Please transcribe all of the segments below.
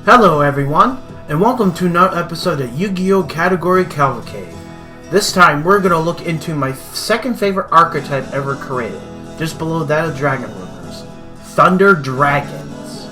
Hello everyone, and welcome to another episode of Yu-Gi-Oh! Category Cavalcade. This time we're going to look into my second favorite archetype ever created, just below that of Dragon Rulers, Thunder Dragons.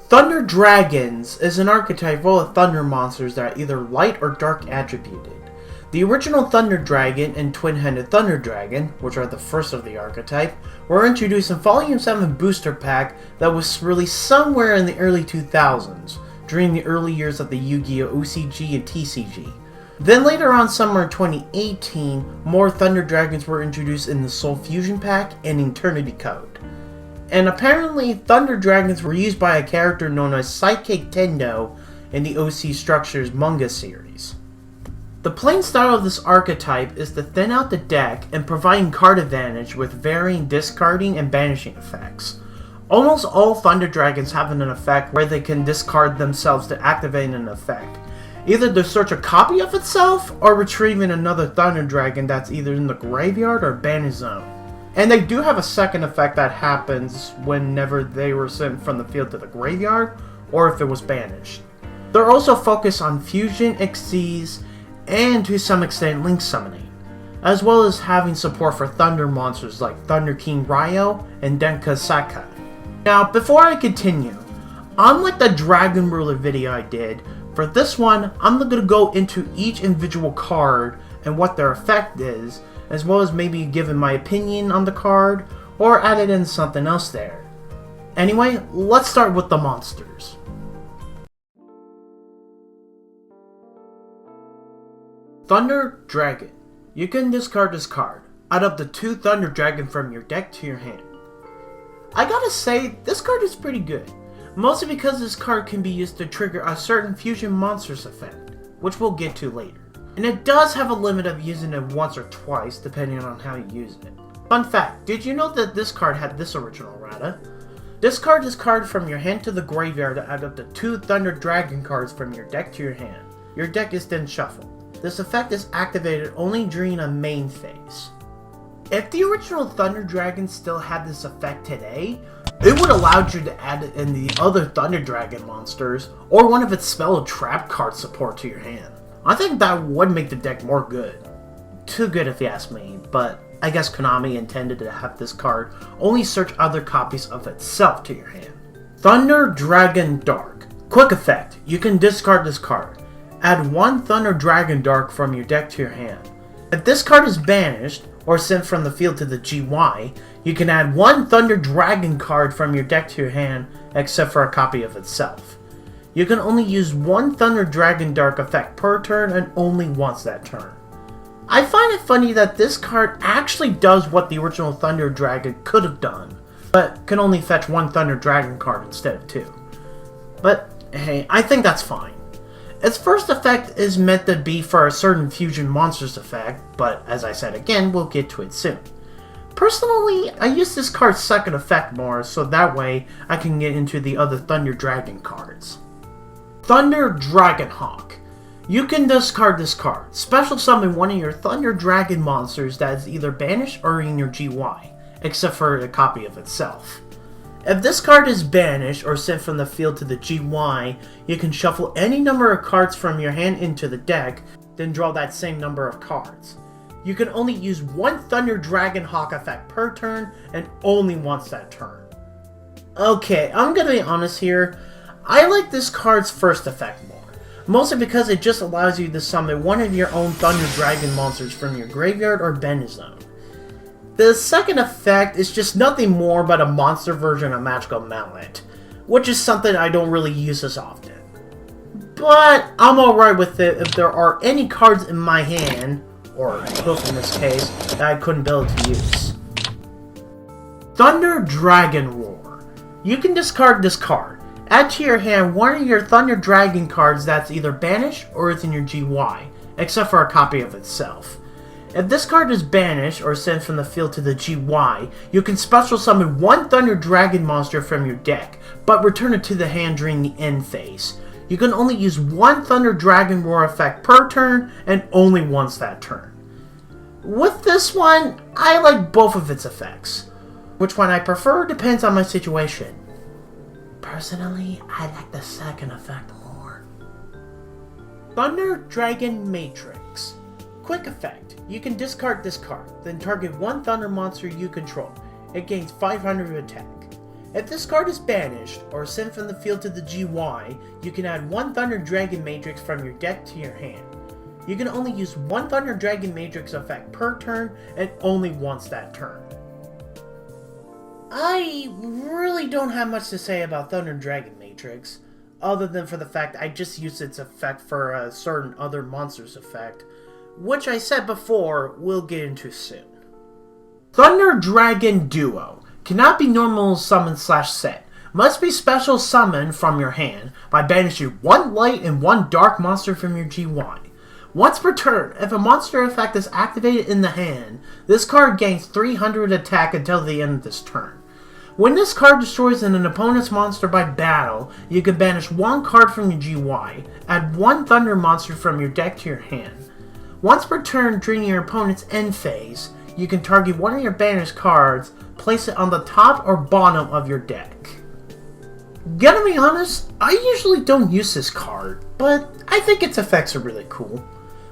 Thunder Dragons is an archetype full of thunder monsters that are either light or dark attributed. The original Thunder Dragon and Twin-Headed Thunder Dragon, which are the first of the archetype, were introduced in Volume 7 Booster Pack that was released somewhere in the early 2000s, during the early years of the Yu-Gi-Oh! OCG and TCG. Then later on, summer 2018, more Thunder Dragons were introduced in the Soul Fusion Pack and Eternity Code. And apparently, Thunder Dragons were used by a character known as Psychic Tendo in the OC Structures manga series. The playing style of this archetype is to thin out the deck and providing card advantage with varying discarding and banishing effects. Almost all Thunder Dragons have an effect where they can discard themselves to activate an effect, either to search a copy of itself or retrieving another Thunder Dragon that's either in the graveyard or banished zone. And they do have a second effect that happens whenever they were sent from the field to the graveyard or if it was banished. They're also focused on fusion, Xyz, and to some extent link summoning, as well as having support for thunder monsters like Thunder King Ryo and Denka Sakai. Now, before I continue, unlike the Dragon Ruler video I did, for this one, I'm going to go into each individual card and what their effect is, as well as maybe giving my opinion on the card, or added in something else there. Anyway, let's start with the monsters. Thunder Dragon. You can discard this card. Add up to 2 Thunder Dragon from your deck to your hand. I gotta say, this card is pretty good. Mostly because this card can be used to trigger a certain fusion monsters effect, which we'll get to later. And it does have a limit of using it once or twice, depending on how you use it. Fun fact, did you know that this card had this original errata? Discard this card from your hand to the graveyard to add up to 2 Thunder Dragon cards from your deck to your hand. Your deck is then shuffled. This effect is activated only during a main phase. If the original Thunder Dragon still had this effect today, it would allow you to add it in the other Thunder Dragon monsters, or one of its spell or trap card support to your hand. I think that would make the deck more good. Too good if you ask me, but I guess Konami intended to have this card only search other copies of itself to your hand. Thunder Dragon Dark. Quick effect, you can discard this card. Add 1 Thunder Dragon Dark from your deck to your hand. If this card is banished, or sent from the field to the GY, you can add 1 Thunder Dragon card from your deck to your hand, except for a copy of itself. You can only use 1 Thunder Dragon Dark effect per turn, and only once that turn. I find it funny that this card actually does what the original Thunder Dragon could have done, but can only fetch 1 Thunder Dragon card instead of 2. But hey, I think that's fine. Its first effect is meant to be for a certain fusion monsters effect, but as I said again, we'll get to it soon. Personally, I use this card's second effect more, so that way I can get into the other Thunder Dragon cards. Thunder DRAGONHAWK. You can discard this card. Special summon one of your Thunder Dragon monsters that is either banished or in your GY, except for a copy of itself. If this card is banished or sent from the field to the GY, you can shuffle any number of cards from your hand into the deck, then draw that same number of cards. You can only use 1 Thunder DRAGONHAWK effect per turn, and only once that turn. Okay, I'm gonna be honest here, I like this card's first effect more, mostly because it just allows you to summon one of your own Thunder Dragon monsters from your graveyard or banished zone. The second effect is just nothing more but a monster version of Magical Mallet, which is something I don't really use as often. But I'm alright with it if there are any cards in my hand, or hoof in this case, that I couldn't be able to use. Thunder DRAGONROAR. You can discard this card. Add to your hand one of your Thunder Dragon cards that's either banished or is in your GY, except for a copy of itself. If this card is banished or sent from the field to the GY, you can special summon 1 Thunder Dragon monster from your deck, but return it to the hand during the end phase. You can only use 1 Thunder DRAGONROAR effect per turn, and only once that turn. With this one, I like both of its effects. Which one I prefer depends on my situation. Personally, I like the second effect more. Thunder DRAGONMATRIX. Quick effect. You can discard this card, then target one thunder monster you control. It gains 500 attack. If this card is banished, or sent from the field to the GY, you can add one Thunder DRAGONMATRIX from your deck to your hand. You can only use one Thunder DRAGONMATRIX effect per turn, and only once that turn. I really don't have much to say about Thunder DRAGONMATRIX, other than for the fact I just used its effect for a certain other monster's effect, which I said before, we'll get into soon. Thunder Dragon Duo. Cannot be normal summon / set. Must be special summon from your hand by banishing one light and one dark monster from your GY. Once per turn, if a monster effect is activated in the hand, this card gains 300 attack until the end of this turn. When this card destroys an opponent's monster by battle, you can banish one card from your GY, add one thunder monster from your deck to your hand. Once per turn during your opponent's end phase, you can target one of your banished cards, place it on the top or bottom of your deck. Gotta be honest, I usually don't use this card, but I think its effects are really cool.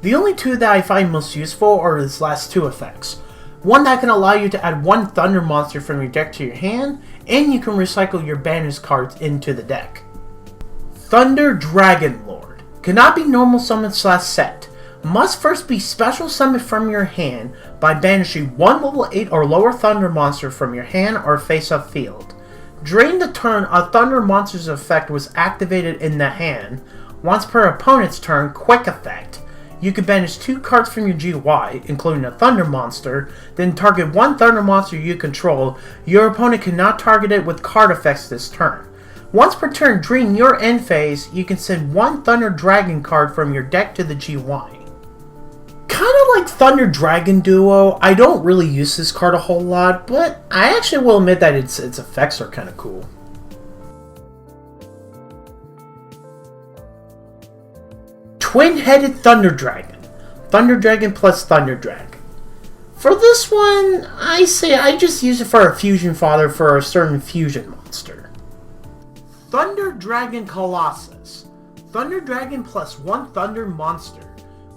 The only two that I find most useful are its last two effects. One that can allow you to add one thunder monster from your deck to your hand, and you can recycle your banished cards into the deck. Thunder DRAGONLORD. Cannot be normal summon / set. Must first be special summoned from your hand by banishing one level 8 or lower thunder monster from your hand or face-up field. During the turn a thunder monster's effect was activated in the hand, once per opponent's turn, quick effect. You can banish two cards from your GY, including a thunder monster, then target one thunder monster you control. Your opponent cannot target it with card effects this turn. Once per turn during your end phase, you can send one Thunder Dragon card from your deck to the GY. Kinda like Thunder Dragon Duo, I don't really use this card a whole lot, but I actually will admit that its effects are kinda cool. Twin-headed Thunder Dragon. Thunder Dragon plus Thunder Dragon. For this one, I say I just use it for a fusion fodder for a certain fusion monster. Thunder Dragon Colossus. Thunder Dragon plus one Thunder monster.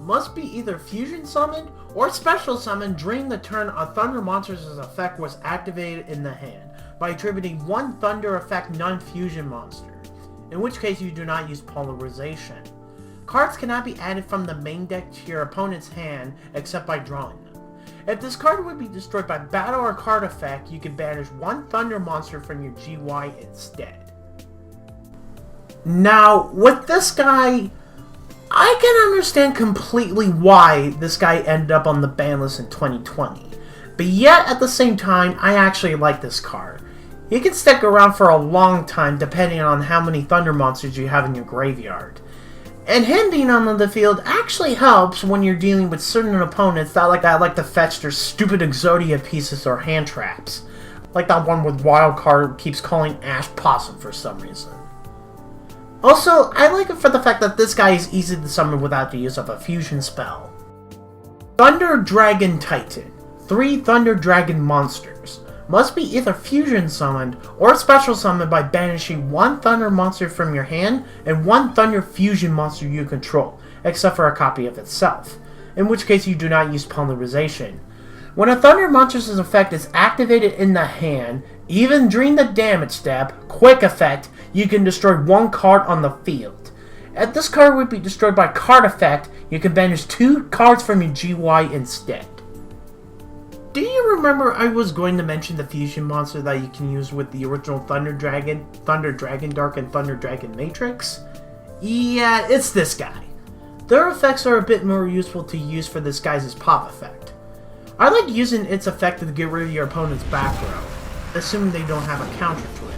Must be either fusion summoned or special summoned during the turn a Thunder monster's effect was activated in the hand by attributing one Thunder effect non-fusion monster, in which case you do not use polarization. Cards cannot be added from the main deck to your opponent's hand except by drawing them. If this card would be destroyed by battle or card effect, you can banish one Thunder monster from your GY instead. Now, with this guy, I can understand completely why this guy ended up on the ban list in 2020, but yet at the same time, I actually like this card. He can stick around for a long time depending on how many Thunder monsters you have in your graveyard. And him being on the field actually helps when you're dealing with certain opponents that like to fetch their stupid Exodia pieces or hand traps. Like that one with Wildcard keeps calling Ash Possum for some reason. Also, I like it for the fact that this guy is easy to summon without the use of a fusion spell. Thunder Dragon Titan. 3 Thunder Dragon monsters. Must be either fusion summoned or special summoned by banishing one Thunder monster from your hand and one Thunder fusion monster you control, except for a copy of itself, in which case you do not use polarization. When a Thunder monster's effect is activated in the hand, even during the damage step, quick effect, you can destroy one card on the field. If this card would be destroyed by card effect, you can banish 2 cards from your GY instead. Do you remember I was going to mention the fusion monster that you can use with the original Thunder Dragon Dark, and Thunder DRAGONMATRIX? Yeah, it's this guy. Their effects are a bit more useful to use for this guy's pop effect. I like using its effect to get rid of your opponent's back row, assuming they don't have a counter to it.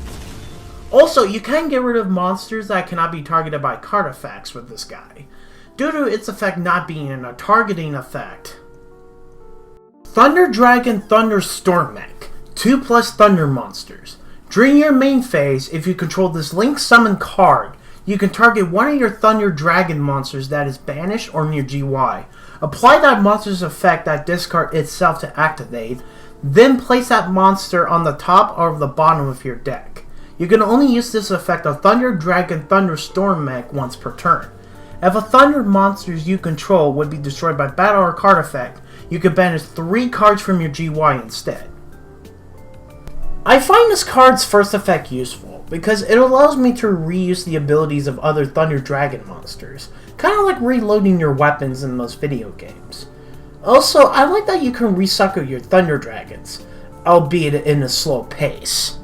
Also, you can get rid of monsters that cannot be targeted by card effects with this guy, due to its effect not being a targeting effect. Thunder Dragon Thunder Storm Mech. 2+ Thunder monsters. During your main phase, if you control this Link Summon card, you can target one of your Thunder Dragon monsters that is banished or near GY. Apply that monster's effect that discard itself to activate, Then place that monster on the top or the bottom of your deck. You can only use this effect of Thunder Dragon Thunderstorm mech once per turn. If a thunder monsters you control would be destroyed by battle or card effect, you can banish 3 cards from your GY instead. I find this card's first effect useful, because it allows me to reuse the abilities of other Thunder Dragon monsters, kind of like reloading your weapons in most video games. Also, I like that you can recycle your Thunder Dragons, albeit in a slow pace.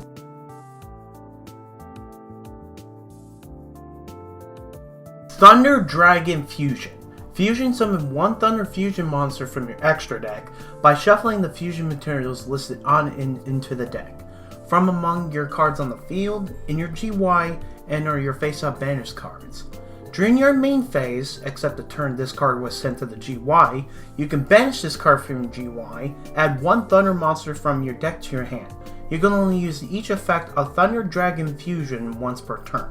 Thunder Dragon Fusion. Fusion summon 1 Thunder Fusion monster from your extra deck by shuffling the fusion materials listed on into the deck, from among your cards on the field, in your GY, and or your face-up banished cards. During your main phase, except the turn this card was sent to the GY, you can banish this card from your GY, add 1 Thunder monster from your deck to your hand. You can only use each effect of Thunder Dragon Fusion once per turn.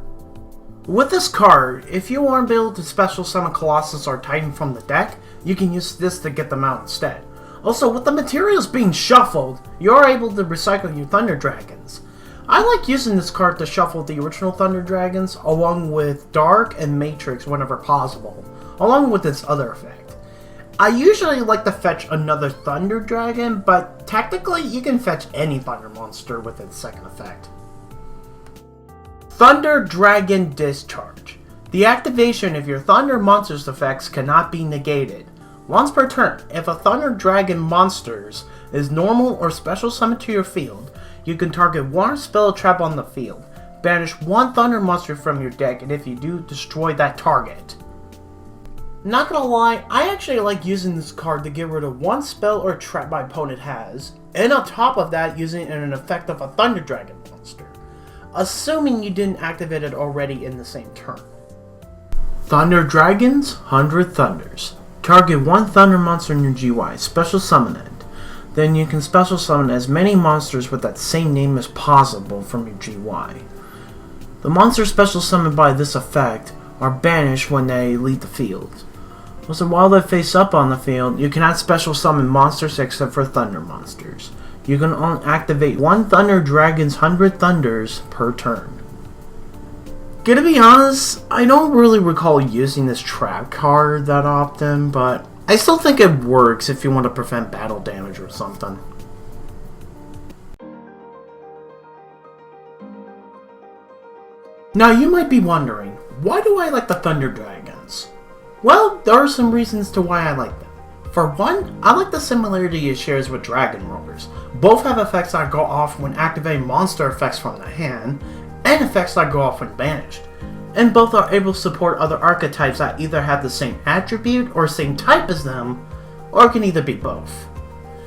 With this card, if you aren't able to special summon Colossus or Titan from the deck, you can use this to get them out instead. Also, with the materials being shuffled, you are able to recycle your Thunder Dragons. I like using this card to shuffle the original Thunder Dragons along with Dark and Matrix whenever possible, along with its other effect. I usually like to fetch another Thunder Dragon, but technically you can fetch any Thunder monster with its second effect. Thunder Dragon Discharge. The activation of your Thunder monster's effects cannot be negated. Once per turn, if a Thunder Dragon monsters is normal or special summoned to your field, you can target 1 spell trap on the field, banish 1 Thunder monster from your deck, and if you do, destroy that target. Not gonna lie, I actually like using this card to get rid of 1 spell or trap my opponent has, and on top of that, using it in an effect of a Thunder Dragon monster, assuming you didn't activate it already in the same turn. Thunder Dragons, 100 Thunders. Target 1 Thunder monster in your GY, special summon it. Then you can special summon as many monsters with that same name as possible from your GY. The monsters special summoned by this effect are banished when they leave the field. Also, while they face up on the field, you cannot special summon monsters except for Thunder monsters. You can only activate 1 Thunder Dragon's 100 Thunders per turn. Gonna be honest, I don't really recall using this trap card that often, but I still think it works if you want to prevent battle damage or something. Now you might be wondering, why do I like the Thunder Dragons? Well, there are some reasons to why I like them. For one, I like the similarity it shares with DRAGONROARs. Both have effects that go off when activating monster effects from the hand, and effects that go off when banished. And both are able to support other archetypes that either have the same attribute or same type as them, or can either be both.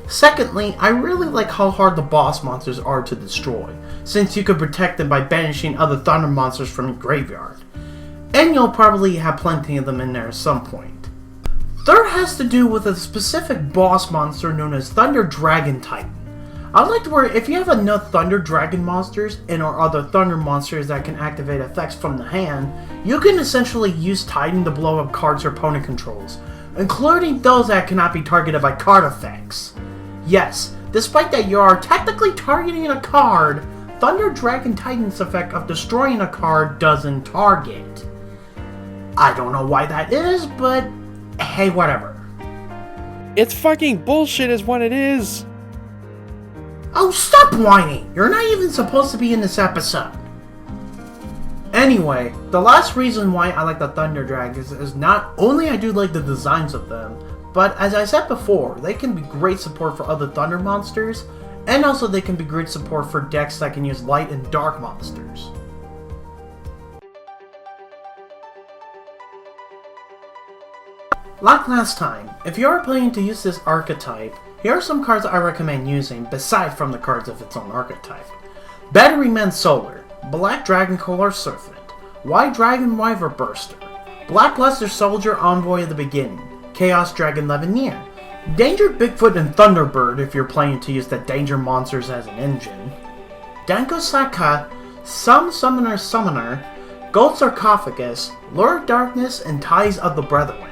Secondly, I really like how hard the boss monsters are to destroy, since you can protect them by banishing other Thunder monsters from your graveyard. And you'll probably have plenty of them in there at some point. Third has to do with a specific boss monster known as Thunder Dragon Titan. I like to where if you have enough Thunder Dragon monsters and or other Thunder monsters that can activate effects from the hand, you can essentially use Titan to blow up cards your opponent controls, including those that cannot be targeted by card effects. Yes, despite that you are technically targeting a card, Thunder Dragon Titan's effect of destroying a card doesn't target. I don't know why that is, but hey, whatever. It's fucking bullshit is what it is! Oh, stop whining! You're not even supposed to be in this episode! Anyway, the last reason why I like the Thunder Dragons is not only I do like the designs of them, but as I said before, they can be great support for other Thunder monsters, and also they can be great support for decks that can use light and dark monsters. Like last time, if you are planning to use this archetype, here are some cards I recommend using beside from the cards of its own archetype. Batteryman Solar, Black Dragon Color Serpent, White Dragon Wyvern Burster, Black Luster Soldier Envoy of the Beginning, Chaos Dragon Levineer, Danger Bigfoot and Thunderbird if you're planning to use the danger monsters as an engine, Danko Saka, Some Summoner, Gold Sarcophagus, Lure of Darkness, and Ties of the Brethren.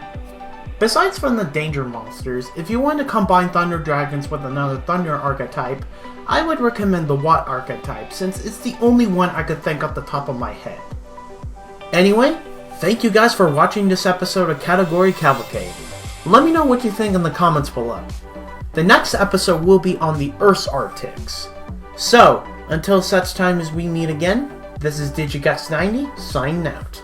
Besides from the danger monsters, if you want to combine Thunder Dragons with another Thunder archetype, I would recommend the Watt archetype since it's the only one I could think off the top of my head. Anyway, thank you guys for watching this episode of Category Cavalcade. Let me know what you think in the comments below. The next episode will be on the Earth's Arctics. So, until such time as we meet again, this is DigiGuts90 signing out.